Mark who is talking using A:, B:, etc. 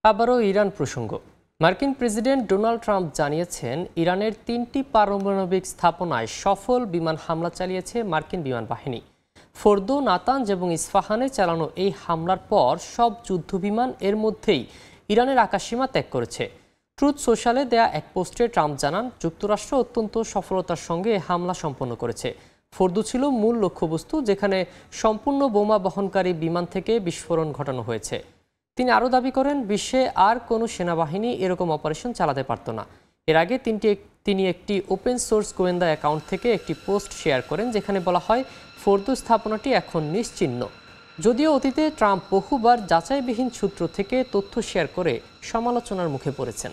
A: আবারও ইরান প্রসঙ্গ। মার্কিন প্রেসিডেন্ট ডোনাল্ড ট্রাম্প জানিয়েছেন, ইরানের ৩টি পারমাণবিক স্থাপনায় সফল বিমান হামলা চালিয়েছে মার্কিন বিমান বাহিনী। ফোর্দো, নাতানজ এবং ইস্পাহানে চালানো এই হামলার পর সব যুদ্ধবিমান এর মধ্যেই ইরানের আকাশসীমা ত্যাগ করেছে। ট্রুথ সোশ্যালে দেয়া এক পোস্টে ট্রাম্প জানান, যুক্তরাষ্ট্র অত্যন্ত সফলতার সঙ্গে হামলা সম্পন্ন করেছে। ফোর্দো ছিল মূল লক্ষ্যবস্তু, যেখানে সম্পূর্ণ বোমা বহনকারী বিমান থেকে বিস্ফোরণ ঘটানো হয়েছে। তিনি আরও দাবি করেন, বিশ্বে আর কোনো সেনাবাহিনী এরকম অপারেশন চালাতে পারত না। এর আগে তিনি একটি ওপেন সোর্স গোয়েন্দা অ্যাকাউন্ট থেকে একটি পোস্ট শেয়ার করেন, যেখানে বলা হয় ফোর্দো স্থাপনাটি এখন নিশ্চিহ্ন। যদিও অতীতে ট্রাম্প বহুবার যাচাইবিহীন সূত্র থেকে তথ্য শেয়ার করে সমালোচনার মুখে পড়েছেন।